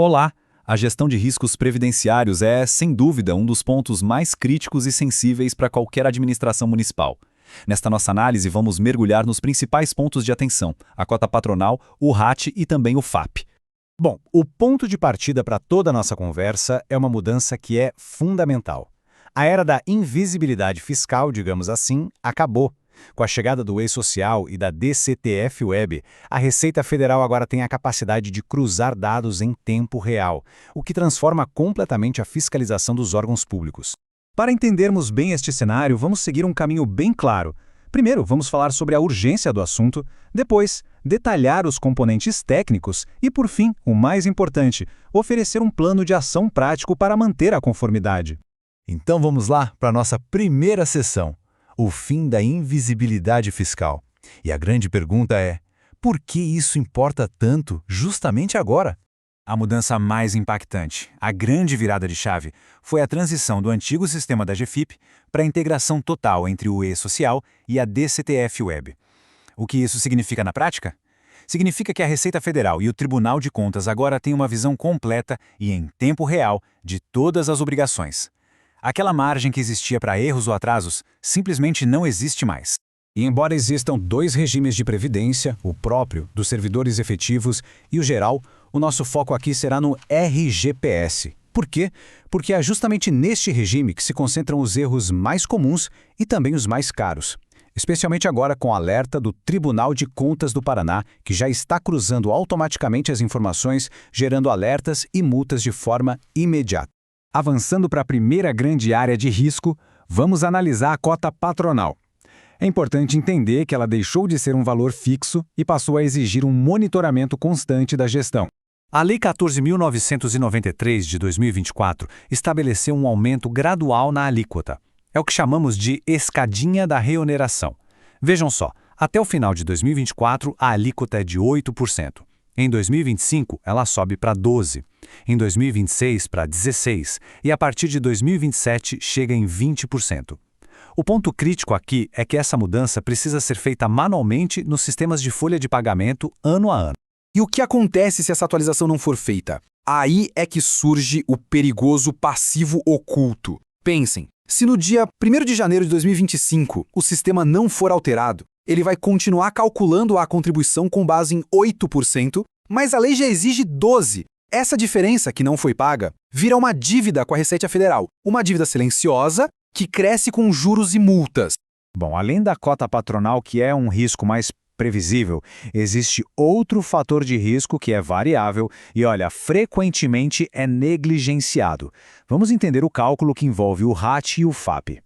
Olá! A gestão de riscos previdenciários é, sem dúvida, um dos pontos mais críticos e sensíveis para qualquer administração municipal. Nesta nossa análise, vamos mergulhar nos principais pontos de atenção, a cota patronal, o RAT e também o FAP. Bom, o ponto de partida para toda a nossa conversa é uma mudança que é fundamental. A era da invisibilidade fiscal, digamos assim, acabou. Com a chegada do e-Social e da DCTF-Web, a Receita Federal agora tem a capacidade de cruzar dados em tempo real, o que transforma completamente a fiscalização dos órgãos públicos. Para entendermos bem este cenário, vamos seguir um caminho bem claro. Primeiro, vamos falar sobre a urgência do assunto, depois, detalhar os componentes técnicos e, por fim, o mais importante, oferecer um plano de ação prático para manter a conformidade. Então vamos lá para a nossa primeira sessão. O fim da invisibilidade fiscal. E a grande pergunta é, por que isso importa tanto justamente agora? A mudança mais impactante, a grande virada de chave, foi a transição do antigo sistema da GFIP para a integração total entre o e-Social e a DCTF-Web. O que isso significa na prática? Significa que a Receita Federal e o Tribunal de Contas agora têm uma visão completa e em tempo real de todas as obrigações. Aquela margem que existia para erros ou atrasos simplesmente não existe mais. E embora existam dois regimes de previdência, o próprio, dos servidores efetivos, e o geral, o nosso foco aqui será no RGPS. Por quê? Porque é justamente neste regime que se concentram os erros mais comuns e também os mais caros. Especialmente agora com o alerta do Tribunal de Contas do Paraná, que já está cruzando automaticamente as informações, gerando alertas e multas de forma imediata. Avançando para a primeira grande área de risco, vamos analisar a cota patronal. É importante entender que ela deixou de ser um valor fixo e passou a exigir um monitoramento constante da gestão. A Lei 14.993 de 2024 estabeleceu um aumento gradual na alíquota. É o que chamamos de escadinha da reoneração. Vejam só, até o final de 2024, a alíquota é de 8%. Em 2025, ela sobe para 12%. Em 2026, para 16%. E a partir de 2027, chega em 20%. O ponto crítico aqui é que essa mudança precisa ser feita manualmente nos sistemas de folha de pagamento ano a ano. E o que acontece se essa atualização não for feita? Aí é que surge o perigoso passivo oculto. Pensem, se no dia 1º de janeiro de 2025 o sistema não for alterado, ele vai continuar calculando a contribuição com base em 8%, mas a lei já exige 12%. Essa diferença, que não foi paga, vira uma dívida com a Receita Federal, uma dívida silenciosa que cresce com juros e multas. Bom, além da cota patronal, que é um risco mais previsível, existe outro fator de risco que é variável e, olha, frequentemente é negligenciado. Vamos entender o cálculo que envolve o RAT e o FAP.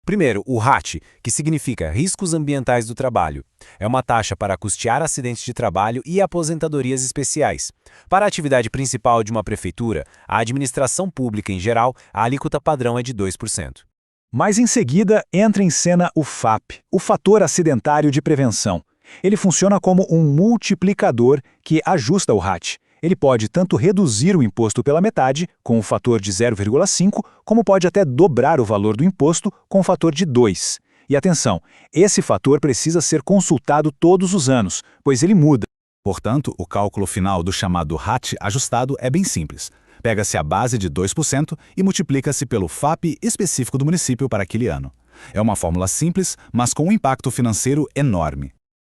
Primeiro, o RAT, que significa Riscos Ambientais do Trabalho. É uma taxa para custear acidentes de trabalho e aposentadorias especiais. Para a atividade principal de uma prefeitura, a administração pública em geral, a alíquota padrão é de 2%. Mas em seguida entra em cena o FAP, o Fator Acidentário de Prevenção. Ele funciona como um multiplicador que ajusta o RAT. Ele pode tanto reduzir o imposto pela metade, com o fator de 0,5, como pode até dobrar o valor do imposto com o fator de 2. E atenção, esse fator precisa ser consultado todos os anos, pois ele muda. Portanto, o cálculo final do chamado RAT ajustado é bem simples. Pega-se a base de 2% e multiplica-se pelo FAP específico do município para aquele ano. É uma fórmula simples, mas com um impacto financeiro enorme.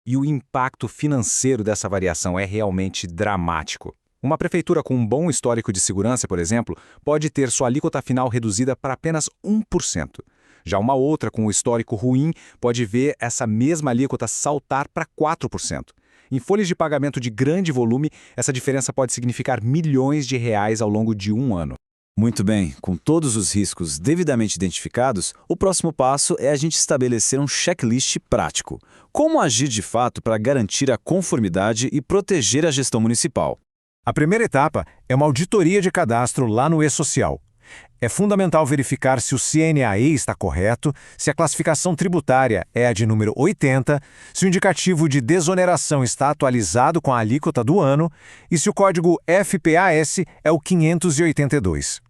E o impacto financeiro dessa variação é realmente dramático. Uma prefeitura com um bom histórico de segurança, por exemplo, pode ter sua alíquota final reduzida para apenas 1%. Já uma outra com um histórico ruim pode ver essa mesma alíquota saltar para 4%. Em folhas de pagamento de grande volume, essa diferença pode significar milhões de reais ao longo de um ano. Muito bem, com todos os riscos devidamente identificados, o próximo passo é a gente estabelecer um checklist prático. Como agir de fato para garantir a conformidade e proteger a gestão municipal? A primeira etapa é uma auditoria de cadastro lá no e-Social. É fundamental verificar se o CNAE está correto, se a classificação tributária é a de número 80, se o indicativo de desoneração está atualizado com a alíquota do ano e se o código FPAS é o 582.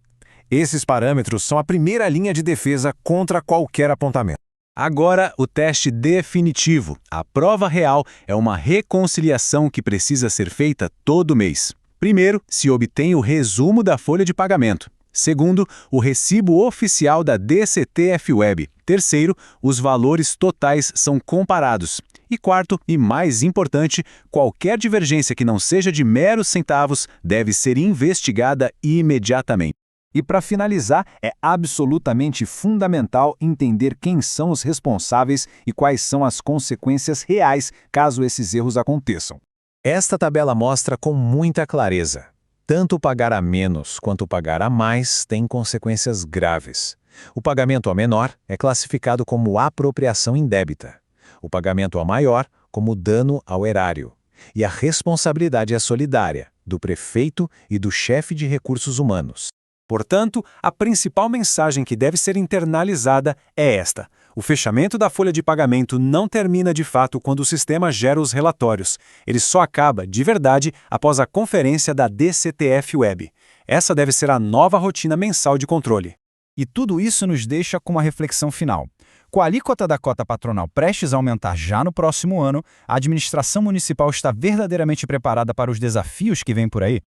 Esses parâmetros são a primeira linha de defesa contra qualquer apontamento. Agora, o teste definitivo. A prova real é uma reconciliação que precisa ser feita todo mês. Primeiro, se obtém o resumo da folha de pagamento. Segundo, o recibo oficial da DCTF-Web. Terceiro, os valores totais são comparados. E quarto, e mais importante, qualquer divergência que não seja de meros centavos deve ser investigada imediatamente. E para finalizar, é absolutamente fundamental entender quem são os responsáveis e quais são as consequências reais caso esses erros aconteçam. Esta tabela mostra com muita clareza. Tanto pagar a menos quanto pagar a mais tem consequências graves. O pagamento a menor é classificado como apropriação indébita. O pagamento a maior como dano ao erário. E a responsabilidade é solidária, do prefeito e do chefe de recursos humanos. Portanto, a principal mensagem que deve ser internalizada é esta: o fechamento da folha de pagamento não termina de fato quando o sistema gera os relatórios. Ele só acaba, de verdade, após a conferência da DCTF-Web. Essa deve ser a nova rotina mensal de controle. E tudo isso nos deixa com uma reflexão final. Com a alíquota da cota patronal prestes a aumentar já no próximo ano, a administração municipal está verdadeiramente preparada para os desafios que vêm por aí?